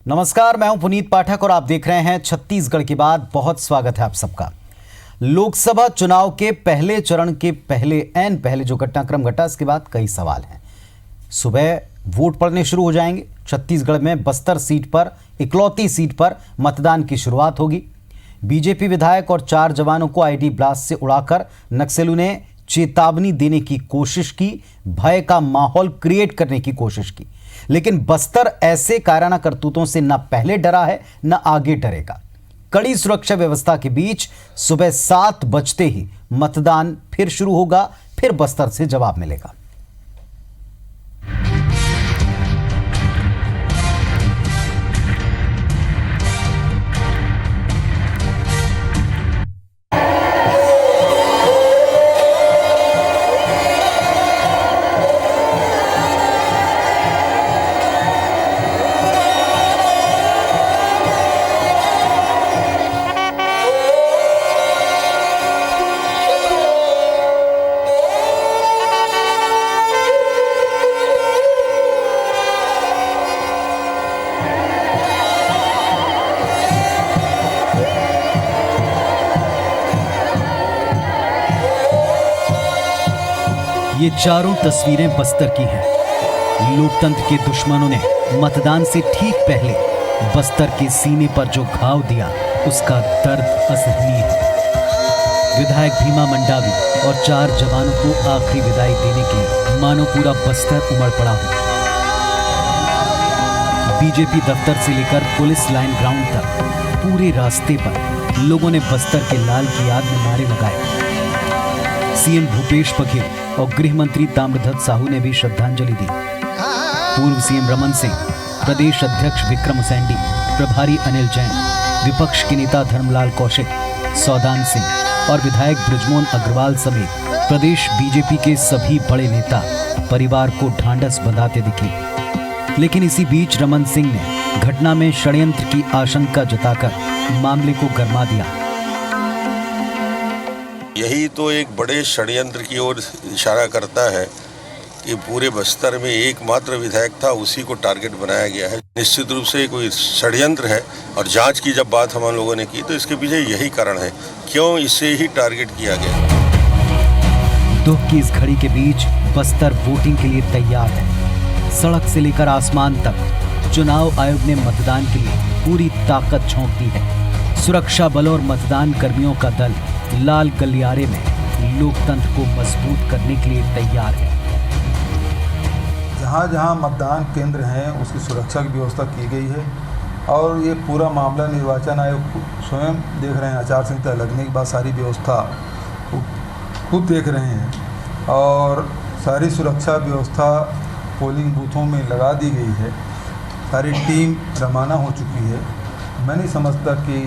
नमस्कार, मैं हूं पुनीत पाठक और आप देख रहे हैं छत्तीसगढ़ की बात। बहुत स्वागत है आप सबका। लोकसभा चुनाव के पहले चरण के पहले जो घटनाक्रम घटा, इसके बाद कई सवाल हैं। सुबह वोट पड़ने शुरू हो जाएंगे। छत्तीसगढ़ में बस्तर सीट पर, इकलौती सीट पर मतदान की शुरुआत होगी। बीजेपी विधायक और 4 जवानों को आईडी ब्लास्ट से उड़ाकर नक्सलियों ने चेतावनी देने की कोशिश की, भय का माहौल क्रिएट करने की कोशिश की। लेकिन बस्तर ऐसे कायराना करतूतों से न पहले डरा है न आगे डरेगा। कड़ी सुरक्षा व्यवस्था के बीच सुबह 7 बजते ही मतदान फिर शुरू होगा, फिर बस्तर से जवाब मिलेगा। ये चारों तस्वीरें बस्तर की हैं। लोकतंत्र के दुश्मनों ने मतदान से ठीक पहले बस्तर के सीने पर जो घाव दिया, उसका दर्द असहनीय है। विधायक भीमा मंडावी और 4 जवानों को आखिरी विदाई देने के लिए मानो पूरा बस्तर उमड़ पड़ा हो। बीजेपी दफ्तर से लेकर पुलिस लाइन ग्राउंड तक पूरे रास्ते पर लोगों ने बस्तर के लाल की याद में नारे लगाए। सीएम भूपेश बघेल और गृह मंत्री ताम्रध्वज साहू ने भी श्रद्धांजलि दी। पूर्व सीएम रमन सिंह, प्रदेश अध्यक्ष विक्रम उसेंडी, प्रभारी अनिल जैन, विपक्ष के नेता धर्मलाल कौशिक, सौदान सिंह और विधायक बृजमोहन अग्रवाल समेत प्रदेश बीजेपी के सभी बड़े नेता परिवार को ढांढस बंधाते दिखे। लेकिन इसी बीच रमन सिंह ने घटना में षड्यंत्र की आशंका जताकर मामले को गरमा दिया। यही तो एक बड़े षड्यंत्र की ओर इशारा करता है कि पूरे बस्तर में एकमात्र विधायक था, उसी को टारगेट बनाया गया है। निश्चित रूप से कोई षड्यंत्र है और जांच की जब बात हम लोगों ने की तो इसके पीछे यही कारण है, क्यों इसे ही टारगेट किया गया। दुख की इस घड़ी के बीच बस्तर वोटिंग के लिए तैयार है। सड़क से लेकर आसमान तक चुनाव आयोग ने मतदान के लिए पूरी ताकत झोंक दी है। सुरक्षा बलों और मतदान कर्मियों का दल लाल गलियारे में लोकतंत्र को मजबूत करने के लिए तैयार है। जहाँ जहाँ मतदान केंद्र हैं उसकी सुरक्षा की व्यवस्था की गई है और ये पूरा मामला निर्वाचन आयोग स्वयं देख रहे हैं। आचार संहिता लगने के बाद सारी व्यवस्था खुद देख रहे हैं और सारी सुरक्षा व्यवस्था पोलिंग बूथों में लगा दी गई है। सारी टीम रवाना हो चुकी है। मैं नहीं समझता कि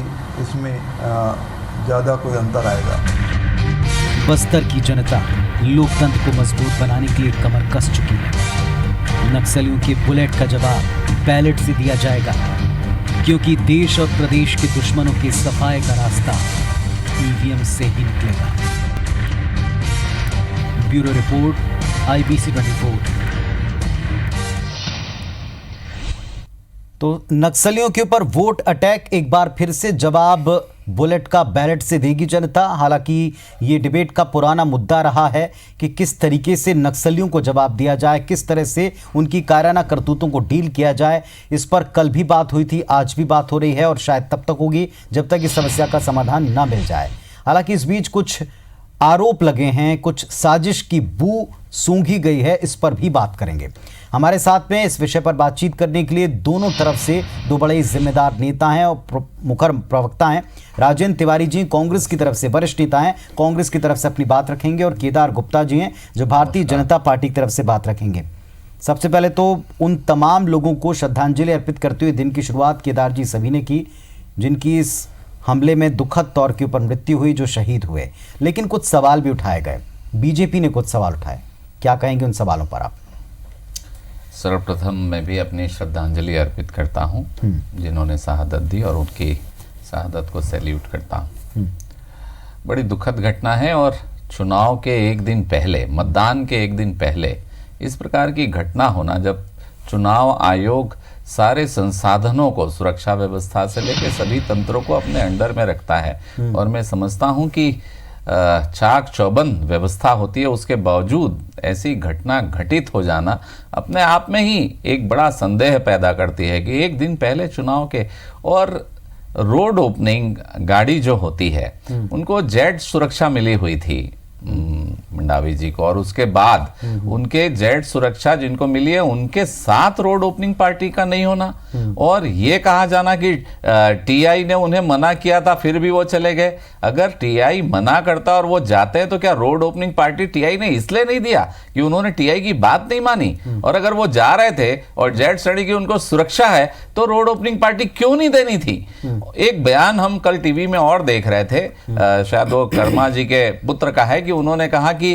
इसमें ज़्यादा कोई अंतर आएगा। बस्तर की जनता लोकतंत्र को मजबूत बनाने के लिए कमर कस चुकी है। नक्सलियों के बुलेट का जवाब बैलेट से दिया जाएगा, क्योंकि देश और प्रदेश के दुश्मनों के सफाए का रास्ता ईवीएम से ही निकलेगा। Bureau report, IBC 24। तो नक्सलियों के ऊपर वोट अटैक, एक बार फिर से जवाब बुलेट का बैलेट से देगी जनता। हालांकि ये डिबेट का पुराना मुद्दा रहा है कि किस तरीके से नक्सलियों को जवाब दिया जाए, किस तरह से उनकी कायराना करतूतों को डील किया जाए। इस पर कल भी बात हुई थी, आज भी बात हो रही है और शायद तब तक होगी जब तक इस समस्या का समाधान ना मिल जाए। हालांकि इस बीच कुछ आरोप लगे हैं, कुछ साजिश की बू सूंघी गई है, इस पर भी बात करेंगे। हमारे साथ में इस विषय पर बातचीत करने के लिए दोनों तरफ से 2 बड़े जिम्मेदार नेता हैं और मुखर प्रवक्ता हैं। राजेंद्र तिवारी जी कांग्रेस की तरफ से वरिष्ठ नेता हैं, कांग्रेस की तरफ से अपनी बात रखेंगे, और केदार गुप्ता जी हैं जो भारतीय जनता पार्टी की तरफ से बात रखेंगे। सबसे पहले तो उन तमाम लोगों को श्रद्धांजलि अर्पित करते हुए दिन की शुरुआत केदार जी सभी ने की, जिनकी इस हमले में दुखद तौर के ऊपर मृत्यु हुई, जो शहीद हुए। लेकिन कुछ सवाल भी उठाए गए, बीजेपी ने कुछ सवाल उठाए, क्या कहेंगे उन सवालों पर आप? सर्वप्रथम मैं भी अपनी श्रद्धांजलि अर्पित करता हूं जिन्होंने शहादत दी और उनकी शहादत को सैल्यूट करता हूं। बड़ी दुखद घटना है और चुनाव के एक दिन पहले, मतदान के एक दिन पहले इस प्रकार की घटना होना, जब चुनाव आयोग सारे संसाधनों को, सुरक्षा व्यवस्था से लेकर सभी तंत्रों को अपने अंडर में रखता है। और मैं समझता हूं कि चाक चौबंद व्यवस्था होती है, उसके बावजूद ऐसी घटना घटित हो जाना अपने आप में ही एक बड़ा संदेह पैदा करती है कि एक दिन पहले चुनाव के, और रोड ओपनिंग गाड़ी जो होती है उनको जेड सुरक्षा मिली हुई थी मंडावी जी को, और उसके बाद उनके जेड सुरक्षा जिनको मिली है उनके साथ रोड ओपनिंग पार्टी का नहीं होना, और ये कहा जाना कि टीआई ने उन्हें मना किया था फिर भी वो चले गए। अगर टीआई मना करता और वो जाते हैं तो क्या रोड ओपनिंग पार्टी टीआई ने इसलिए नहीं दिया कि उन्होंने टीआई की बात नहीं मानी? और अगर वो जा रहे थे और जेड श्रेणी की उनको सुरक्षा है तो रोड ओपनिंग पार्टी क्यों नहीं देनी थी? एक बयान हम कल टीवी में और देख रहे थे, शायद वो कर्मा जी के पुत्र का है, कि उन्होंने कहा कि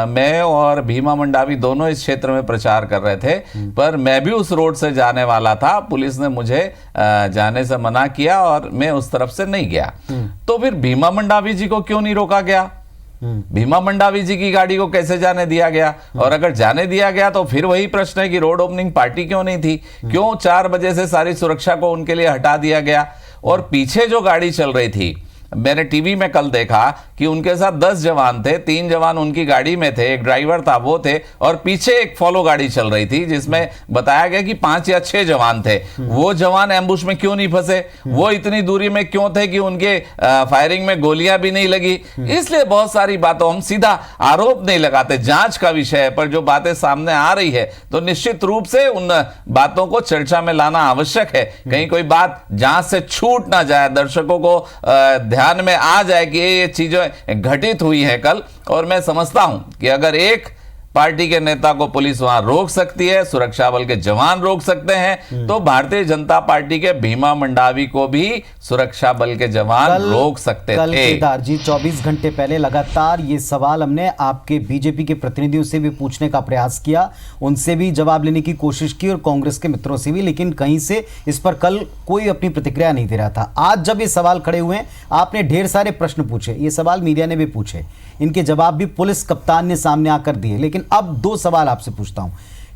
मैं और भीमा मंडावी दोनों इस क्षेत्र में प्रचार कर रहे थे, पर मैं भी उस रोड से जाने वाला था, पुलिस ने मुझे जाने से मना किया और मैं उस तरफ से नहीं गया। तो फिर भीमा मंडावी जी को क्यों नहीं रोका गया? भीमा मंडावी जी की गाड़ी को कैसे जाने दिया गया? और अगर जाने दिया गया तो फिर वही प्रश्न है कि रोड ओपनिंग पार्टी क्यों नहीं थी? क्यों 4 बजे से सारी सुरक्षा को उनके लिए हटा दिया गया? और पीछे जो गाड़ी चल रही थी, मैंने टीवी में कल देखा कि उनके साथ 10 जवान थे, 3 जवान उनकी गाड़ी में थे, एक ड्राइवर था वो थे, और पीछे एक फॉलो गाड़ी चल रही थी जिसमें बताया गया कि 5 या 6 जवान थे। वो जवान एम्बुश में क्यों नहीं फंसे? वो इतनी दूरी में क्यों थे कि उनके फायरिंग में गोलियां भी नहीं लगी? इसलिए बहुत सारी बातों, हम सीधा आरोप नहीं लगाते, जांच का विषय है, पर जो बातें सामने आ रही है तो निश्चित रूप से उन बातों को चर्चा में लाना आवश्यक है। कहीं कोई बात जांच से छूट ना जाए, दर्शकों को ध्यान में आ जाए कि ये चीजें घटित हुई है कल। और मैं समझता हूं कि अगर एक पार्टी के नेता को पुलिस वहां रोक सकती है, सुरक्षा बल के जवान रोक सकते हैं, तो भारतीय जनता पार्टी के भीमा मंडावी को भी सुरक्षा बल के जवान रोक सकते कल थे। केदार जी 24 घंटे पहले लगातार ये सवाल हमने आपके बीजेपी के प्रतिनिधियों से भी पूछने का प्रयास किया, उनसे भी जवाब लेने की कोशिश की और कांग्रेस के मित्रों से भी, लेकिन कहीं से इस पर कल कोई अपनी प्रतिक्रिया नहीं दे रहा था। आज जब ये सवाल खड़े हुए हैं, आपने ढेर सारे प्रश्न पूछे, ये सवाल मीडिया ने भी पूछे, इनके जवाब भी पुलिस कप्तान ने सामने आकर दिए, लेकिन अब 2 सवाल आपसे पूछता हूं।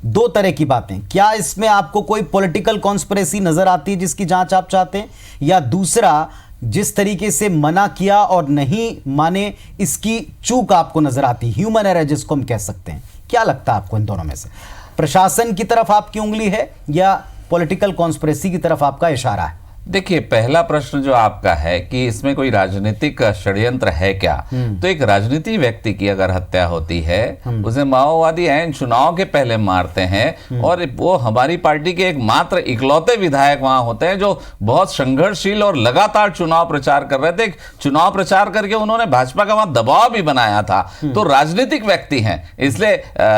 2 तरह की बातें, क्या इसमें आपको कोई पॉलिटिकल कॉन्स्पिरेसी नजर आती है जिसकी जांच आप चाहते हैं, या दूसरा जिस तरीके से मना किया और नहीं माने इसकी चूक आपको नजर आती, ह्यूमन एरर जिसको हम कह सकते हैं? क्या लगता है आपको इन दोनों में से? प्रशासन की तरफ आपकी उंगली है या पॉलिटिकल कॉन्स्पिरेसी की तरफ आपका इशारा है? देखिए, पहला प्रश्न जो आपका है कि इसमें कोई राजनीतिक षड्यंत्र है क्या, तो एक राजनीति व्यक्ति की अगर हत्या होती है, उसे माओवादी ऐन चुनाव के पहले मारते हैं, और वो हमारी पार्टी के एकमात्र इकलौते विधायक वहां होते हैं जो बहुत संघर्षशील और लगातार चुनाव प्रचार कर रहे थे। चुनाव प्रचार करके उन्होंने भाजपा का वहां दबाव भी बनाया था, तो राजनीतिक व्यक्ति हैं, इसलिए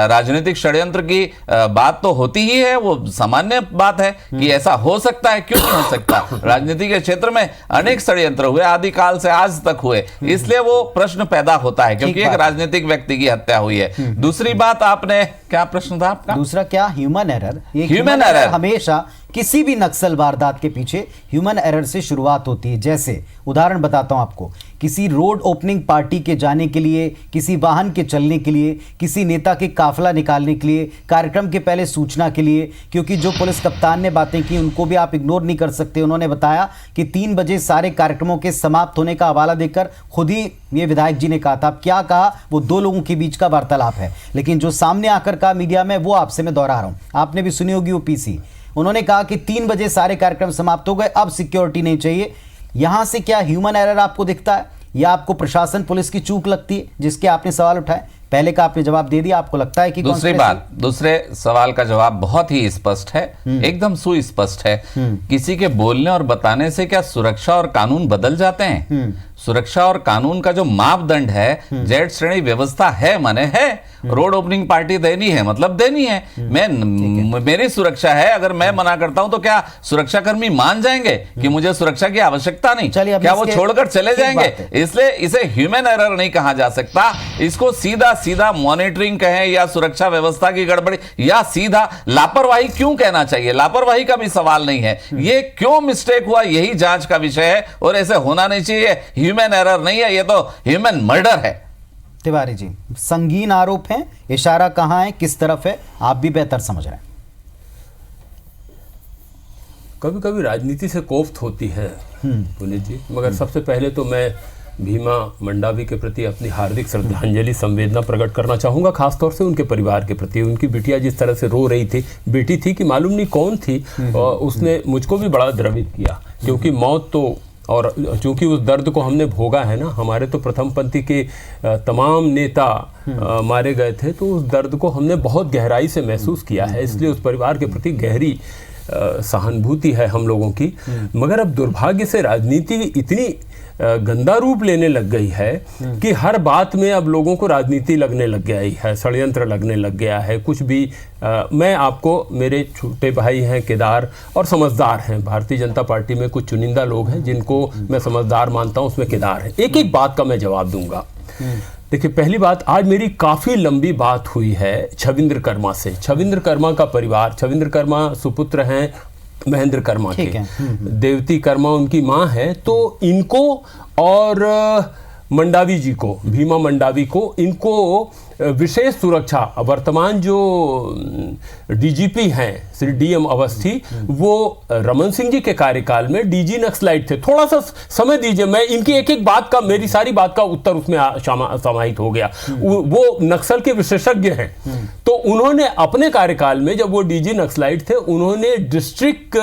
राजनीतिक षड्यंत्र की बात तो होती ही है, वो सामान्य बात है कि ऐसा हो सकता है, क्यों नहीं हो सकता? राजनीति के क्षेत्र में अनेक षड्यंत्र हुए, आदिकाल से आज तक हुए, इसलिए वो प्रश्न पैदा होता है क्योंकि एक राजनीतिक व्यक्ति की हत्या हुई है। दूसरी बात, आपने क्या प्रश्न था आपका? दूसरा क्या? Human error. ह्यूमन एरर हमेशा किसी भी नक्सल वारदात के पीछे ह्यूमन एरर से शुरुआत होती है। जैसे उदाहरण बताता हूं आपको, किसी रोड ओपनिंग पार्टी के जाने के लिए, किसी वाहन के चलने के लिए, किसी नेता के काफिला निकालने के लिए, कार्यक्रम के पहले सूचना के लिए, क्योंकि जो पुलिस कप्तान ने बातें की उनको भी आप इग्नोर नहीं कर सकते। उन्होंने बताया कि 3 बजे सारे कार्यक्रमों के समाप्त होने का हवाला देकर खुद ही ये विधायक जी ने कहा था। अब क्या कहा? वो 2 लोगों के बीच का वार्तालाप है, लेकिन जो सामने आकर कहा मीडिया में, वो आपसे मैं दोहरा रहा हूं, आपने भी सुनी होगी वो पीसी। उन्होंने कहा कि 3 बजे सारे कार्यक्रम समाप्त हो गए, अब सिक्योरिटी नहीं चाहिए। यहां से क्या ह्यूमन एरर आपको दिखता है या आपको प्रशासन पुलिस की चूक लगती है, जिसके आपने सवाल उठाए? पहले का आपने जवाब दे दिया, आपको लगता है कि दूसरी बात, दूसरे सवाल का जवाब बहुत ही स्पष्ट है, एकदम सुस्पष्ट है। किसी के बोलने और बताने से क्या सुरक्षा और कानून बदल जाते हैं? सुरक्षा और कानून का जो मापदंड है, जेड श्रेणी व्यवस्था है माने है, रोड ओपनिंग पार्टी देनी है मतलब देनी है। मेरी सुरक्षा है, अगर मैं मना करता हूं तो क्या सुरक्षाकर्मी मान जाएंगे कि मुझे सुरक्षा की आवश्यकता नहीं? क्या वो छोड़कर चले जाएंगे? इसलिए इसे ह्यूमन एरर नहीं कहा जा सकता, इसको सीधा सीधा मॉनिटरिंग कहें या सुरक्षा व्यवस्था की गड़बड़ी या सीधा लापरवाही क्यों कहना चाहिए? लापरवाही का भी सवाल नहीं है, ये क्यों मिस्टेक हुआ यही जांच का विषय है, और ऐसे होना नहीं चाहिए। ह्यूमन एरर नहीं है, ये तो ह्यूमन मर्डर है। तिवारी जी, संगीन आरोप है, इशारा कहां है, किस तरफ है, आप भी बेहतर समझ रहे हैं। कभी कभी राजनीति से कोफ्त होती है पुनीत जी, मगर सबसे पहले तो मैं भीमा मंडावी के प्रति अपनी हार्दिक श्रद्धांजलि संवेदना प्रकट करना चाहूँगा, खासतौर से उनके परिवार के प्रति। उनकी बिटिया जिस तरह से रो रही थी, बेटी थी कि मालूम नहीं कौन थी, और उसने मुझको भी बड़ा द्रवित किया, क्योंकि मौत तो, और चूंकि उस दर्द को हमने भोगा है ना, हमारे तो प्रथम पंक्ति के तमाम नेता मारे गए थे, तो उस दर्द को हमने बहुत गहराई से महसूस किया है, इसलिए उस परिवार के प्रति गहरी सहानुभूति है हम लोगों की। मगर अब दुर्भाग्य से राजनीति इतनी गंदा रूप लेने लग गई है कि हर बात में अब लोगों को राजनीति लगने लग गई है, षड्यंत्र लगने लग गया है। कुछ भी मैं आपको, मेरे छोटे भाई हैं केदार और समझदार हैं, भारतीय जनता पार्टी में कुछ चुनिंदा लोग हैं जिनको मैं समझदार मानता हूं, उसमें केदार है। एक एक बात का मैं जवाब दूंगा। देखिए, पहली बात, आज मेरी काफ़ी लंबी बात हुई है छविंद्र कर्मा से। छविंद्र कर्मा का परिवार, छविंद्र कर्मा सुपुत्र हैं महेंद्र कर्मा के, देवती कर्मा उनकी माँ है, तो इनको और मंडावी जी को, भीमा मंडावी को, इनको विशेष सुरक्षा, वर्तमान जो डीजीपी हैं श्री डीएम अवस्थी, वो रमन सिंह जी के कार्यकाल में डीजी नक्सलाइट थे। थोड़ा सा समय दीजिए, मैं इनकी एक एक बात का, मेरी सारी बात का उत्तर उसमें समाहित हो गया। वो नक्सल के विशेषज्ञ हैं, तो उन्होंने अपने कार्यकाल में, जब वो डीजी नक्सलाइट थे, उन्होंने डिस्ट्रिक्ट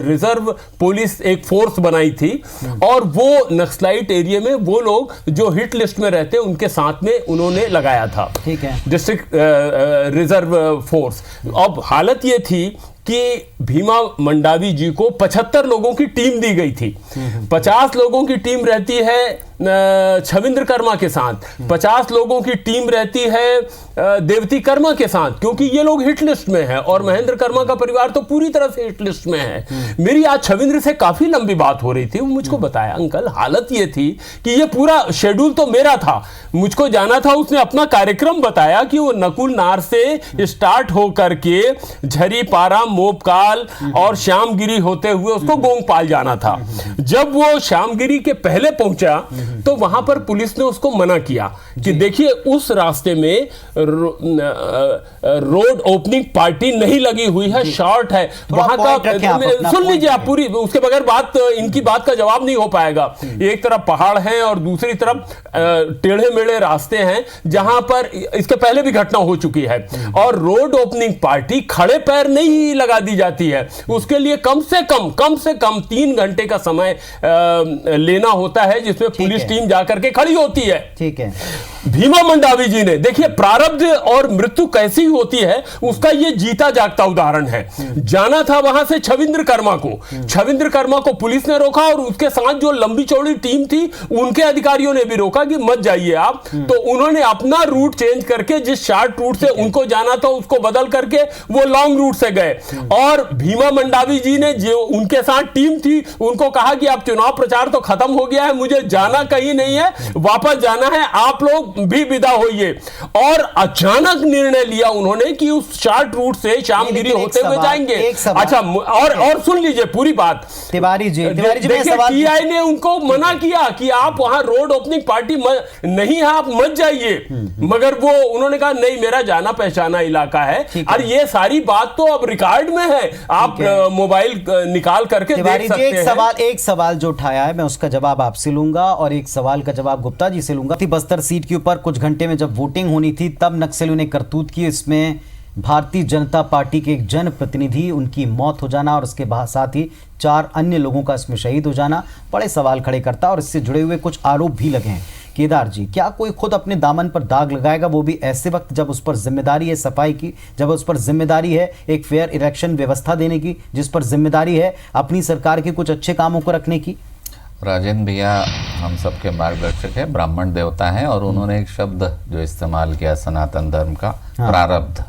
रिजर्व पुलिस एक फोर्स बनाई थी, और वो नक्सलाइट एरिया में वो लोग जो हिट लिस्ट में रहते उनके साथ में उन्होंने लगाया था, ठीक है, डिस्ट्रिक्ट रिजर्व फोर्स। अब हालत ये थी कि भीमा मंडावी जी को 75 लोगों की टीम दी गई थी। 50 लोगों की टीम रहती है छविंद्र कर्मा के साथ, 50 लोगों की टीम रहती है देवती कर्मा के साथ, क्योंकि ये लोग हिट लिस्ट में है, और महेंद्र कर्मा का परिवार तो पूरी तरह से हिट लिस्ट में है। मेरी आज छविंद्र से काफी लंबी बात हो रही थी, वो मुझको बताया, अंकल हालत ये थी कि ये पूरा शेड्यूल तो मेरा था, मुझको जाना था। उसने अपना कार्यक्रम बताया कि वो नकुल नार से स्टार्ट हो करके झरी पारा, मोपकाल और श्यामगिरी होते हुए उसको गोंगपाल जाना था। जब वो श्यामगिरी के पहले पहुंचा तो वहां पर पुलिस ने उसको मना किया कि देखिए, उस रास्ते में रोड ओपनिंग पार्टी नहीं लगी हुई है, शॉर्ट है वहां का। सुन लीजिए आप पूरी, उसके बगैर बात, इनकी बात का जवाब नहीं हो पाएगा। एक तरफ पहाड़ है और दूसरी तरफ टेढ़े मेढ़े रास्ते हैं, जहां पर इसके पहले भी घटना हो चुकी है, और रोड ओपनिंग पार्टी खड़े पैर नहीं लगा दी जाती है, उसके लिए कम से कम 3 घंटे का समय लेना होता है, जिसमें पुलिस टीम जाकर के खड़ी होती है। ठीक है। भीमा मंडावी जी ने, देखिए प्रारब्ध और मृत्यु कैसी होती है उसका ये जीता जागता उदाहरण है। जाना था वहां से छविंद्र कर्मा को पुलिस ने रोका, और उसके साथ जो लंबी चौड़ी टीम थी उनके अधिकारियों ने भी रोका कि मत जाइए आप। तो उन्होंने अपना रूट चेंज करके, जिस शॉर्ट रूट से उनको जाना था उसको बदल करके वो लॉन्ग रूट से गए। और भीमा मंडावी जी ने, जो उनके साथ टीम थी, उनको कहा कि आप चुनाव प्रचार तो खत्म हो गया है, मुझे जाना कहीं नहीं है, वापस जाना है, आप लोग भी विदा होइए। और अचानक निर्णय लिया उन्होंने कि उस शॉर्ट रूट से श्यामगिरी होते हुए जाएंगे। अच्छा, और सुन लीजिए पूरी बात। तिवारी जी देखिए, टीआई ने उनको मना किया कि आप वहां रोड ओपनिंग पार्टी नहीं है, आप मत जाइए, मगर वो उन्होंने कहा नहीं, मेरा जाना पहचाना इलाका है। और ये सारी बात तो अब रिकॉर्ड में है, आप मोबाइल निकाल करके देख सकते हैं। एक सवाल जो उठाया है, मैं उसका जवाब आपसे लूंगा, और एक सवाल का जवाब गुप्ता जी से लूंगा। बस्तर सीट के ऊपर कुछ घंटे में जब वोटिंग होनी थी, तब नक्सलियों ने करतूत की। इसमें भारतीय जनता पार्टी के एक जनप्रतिनिधि, उनकी मौत हो जाना, और उसके साथ ही 4 अन्य लोगों का इसमें शहीद हो जाना बड़े सवाल खड़े करता, और इससे जुड़े हुए कुछ आरोप भी लगे हैं। केदार जी, क्या कोई खुद अपने दामन पर दाग लगाएगा, वो भी ऐसे वक्त जब उस पर जिम्मेदारी है सफाई की, जब उस पर जिम्मेदारी है एक फेयर इलेक्शन व्यवस्था देने की, जिस पर जिम्मेदारी है अपनी सरकार के कुछ अच्छे कामों को रखने की? राजेंद्र भैया हम सबके मार्गदर्शक है, ब्राह्मण देवता हैं, और उन्होंने एक शब्द जो इस्तेमाल किया सनातन धर्म का, प्रारब्ध।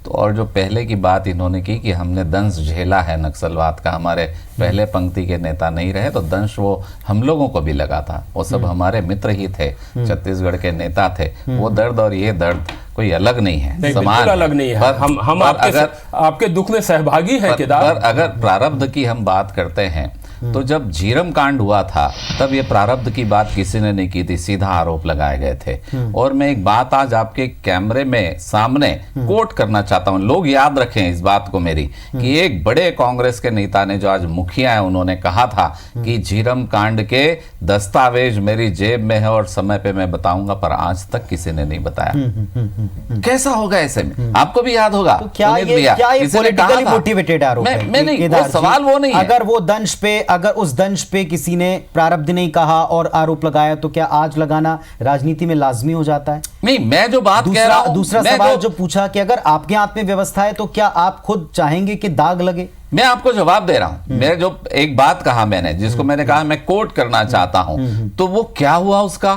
तो और जो पहले की बात इन्होंने की कि हमने दंश झेला है नक्सलवाद का, हमारे पहले पंक्ति के नेता नहीं रहे, तो दंश वो हम लोगों को भी लगा था, वो सब हमारे मित्र ही थे, छत्तीसगढ़ के नेता थे। वो दर्द और ये दर्द कोई अलग नहीं है, समान अलग नहीं है। हम आपके दुख में सहभागी हैं केदार। अगर प्रारब्ध की हम बात करते हैं तो जब झीरम कांड हुआ था तब ये प्रारब्ध की बात किसी ने नहीं की थी, सीधा आरोप लगाए गए थे। और मैं एक बात आज आपके कैमरे में सामने कोट करना चाहता हूं, लोग याद रखें इस बात को मेरी, कि एक बड़े कांग्रेस के नेता ने जो आज मुखिया है उन्होंने कहा था कि झीरम कांड के दस्तावेज मेरी जेब में है और समय पे मैं बताऊंगा, पर आज तक किसी ने नहीं बताया। कैसा होगा ऐसे में? आपको भी याद होगा। तो क्या ये पॉलिटिकली मोटिवेटेड आरोप है? मैं नहीं, वो सवाल वो नहीं है। अगर उस दंश पे किसी ने प्रारब्ध नहीं कहा और आरोप लगाया तो क्या आज लगाना राजनीति में लाजमी हो जाता है? नहीं, मैं जो बात कह रहा हूं, दूसरा सवाल जो पूछा कि अगर आपके हाथ में व्यवस्था है तो क्या आप खुद चाहेंगे कि दाग लगे? मैं आपको जवाब दे रहा हूं। मैं जो एक बात कहा मैंने, जिसको मैंने कहा मैं कोट करना चाहता हूं, तो वो क्या हुआ उसका?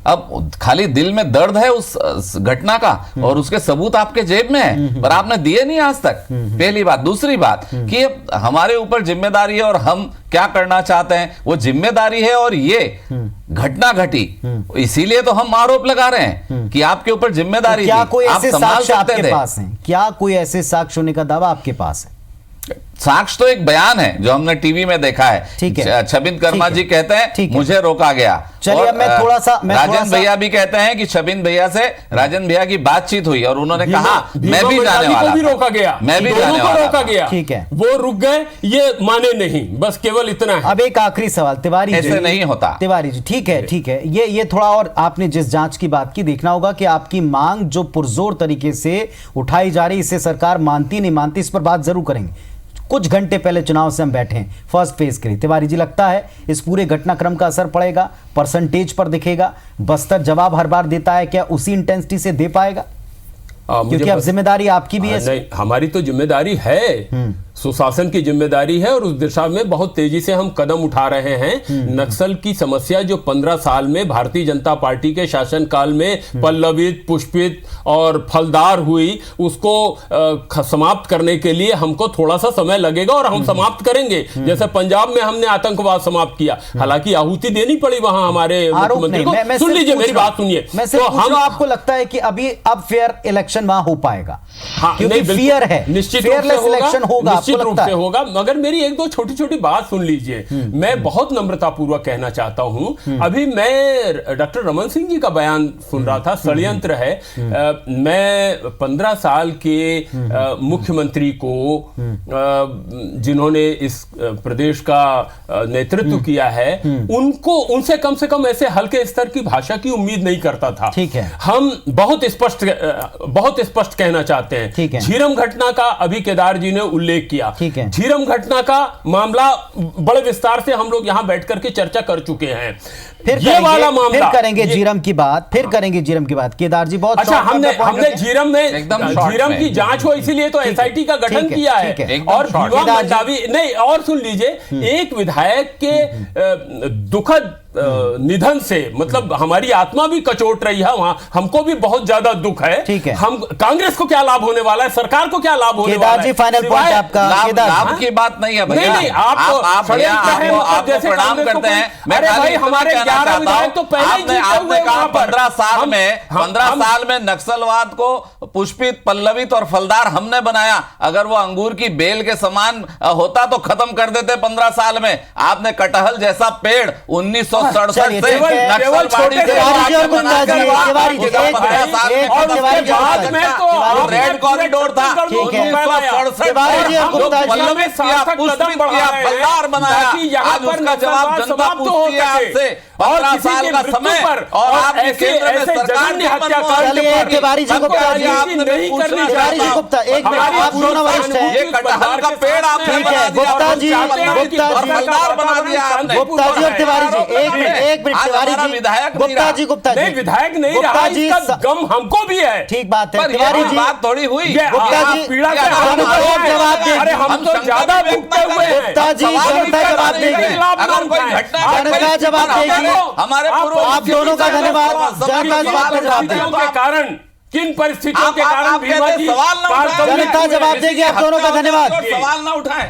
अब खाली दिल में दर्द है उस घटना का और उसके सबूत आपके जेब में है, पर आपने दिए नहीं आज तक। पहली बात। दूसरी बात कि हमारे ऊपर जिम्मेदारी है और हम क्या करना चाहते हैं वो जिम्मेदारी है, और ये घटना घटी इसीलिए तो हम आरोप लगा रहे हैं कि आपके ऊपर जिम्मेदारी क्या थी, कोई आप ऐसे संभाल साक्ष्य सकते आपके थे। पास हैं? क्या कोई ऐसे साक्ष्य होने का दावा आपके पास है? साक्ष्य तो एक बयान है जो हमने टीवी में देखा है। ठीक है। छबिंद कर्मा जी कहते हैं मुझे रोका गया। चलिए, अब मैं थोड़ा सा राजन भैया भी कहते हैं कि छबिंद भैया से राजन भैया की बातचीत हुई और उन्होंने कहा मैं भी जाने वाला, भी रोका गया, मैं भी दोनों जाने को वाला। रोका गया, ठीक है। वो रुक गए, ये माने नहीं, बस केवल इतना है। अब एक आखिरी सवाल तिवारी जी, ऐसे नहीं होता तिवारी जी। ठीक है, ये थोड़ा और आपने जिस जांच की बात की, देखना होगा कि आपकी मांग जो पुरजोर तरीके से उठाई जा रही, इसे सरकार मानती नहीं मानती, इस पर बात जरूर करेंगे। कुछ घंटे पहले चुनाव से हम बैठे हैं फर्स्ट फेज के लिए। तिवारी जी, लगता है इस पूरे घटनाक्रम का असर पड़ेगा, परसेंटेज पर दिखेगा? बस्तर जवाब हर बार देता है, क्या उसी इंटेंसिटी से दे पाएगा? क्योंकि अब जिम्मेदारी आपकी भी है। नहीं, हमारी तो जिम्मेदारी है, सुशासन की जिम्मेदारी है और उस दिशा में बहुत तेजी से हम कदम उठा रहे हैं। नक्सल की समस्या जो 15 साल में भारतीय जनता पार्टी के शासनकाल में पल्लवित, पुष्पित और फलदार हुई, उसको समाप्त करने के लिए हमको थोड़ा सा समय लगेगा और हम समाप्त करेंगे। जैसे पंजाब में हमने आतंकवाद समाप्त किया, हालांकि आहुति देनी पड़ी वहां हमारे मुख्यमंत्री को। सुन लीजिए मेरी बात, सुनिए। तो हम आपको लगता है कि अभी अब फेयर इलेक्शन वहां हो पाएगा? हाँ, क्योंकि फेयर है, निश्चित फेयरलेस इलेक्शन होगा, निश्चित रूप से होगा। मगर मेरी एक दो छोटी छोटी बात सुन लीजिए। मैं बहुत नम्रता पूर्वक कहना चाहता हूं, अभी मैं डॉक्टर रमन सिंह जी का बयान सुन रहा था, षड्यंत्र है। मैं 15 साल के मुख्यमंत्री को, जिन्होंने इस प्रदेश का नेतृत्व किया है, उनसे कम से कम ऐसे हल्के स्तर की भाषा की उम्मीद नहीं करता था। ठीक है। हम बहुत स्पष्ट कहना चाहते हैं। झीरम घटना का अभी केदार जी ने उल्लेख किया। झीरम घटना का मामला बड़े विस्तार से हम लोग यहां बैठ करके चर्चा कर चुके हैं। फिर ये वाला मामला, फिर करेंगे झीरम की बात, केदार जी बहुत अच्छा, हमने झीरम की जांच हो इसीलिए तो एसआईटी का गठन किया है। और भीमा मंडावी नहीं, और सुन लीजिए, एक विधायक के दुखद निधन से मतलब हमारी आत्मा भी कचोट रही है, वहां हमको भी बहुत ज्यादा दुख है। ठीक है। हम कांग्रेस को क्या लाभ होने वाला है, सरकार को क्या लाभ होने वाला है? फाइनल पॉइंट आपका। लाभ की बात नहीं है भैया। नहीं, आप प्रणाम करते हैं। अरे भाई, हमारे 11 विधायक तो पहले ही जीते हुए कहा वहां पर। 15 साल में नक्सलवाद को पुष्पित, पल्लवित और फलदार हमने बनाया। अगर वो अंगूर की बेल के समान होता तो खत्म कर देते 15 साल में। आपने कटहल जैसा पेड़ 1967 से रेड कॉरिडोर था, 1967 फलदार बनाया। आज उसका जवाब जनता पूछती है आपसे। 15 साल का समय और आपने केंद्र में सरकार ने ये कटहल का पेड़ आपने बना दिया और फलदार बना दिया आपने। एक मिनट तिवारी जी, गुप्ता जी, विधायक नहीं रहा, इसका गम हमको भी है। ठीक बात है पर तिवारी जी, बात थोड़ी हुई। गुप्ता जी, पीड़ा से अरे हम तो ज्यादा भुगते हुए हैं। गुप्ता जी, जनता जवाब देगी, अगर कोई घटना जनता जवाब देगी। हमारे आप दोनों का धन्यवाद। जनता जवाब देगी के कारण, किन परिस्थितियों के कारण भीमा जी सवाल ना उठाएं। जनता जवाब देगी। आप दोनों का धन्यवाद। सवाल ना उठाएं।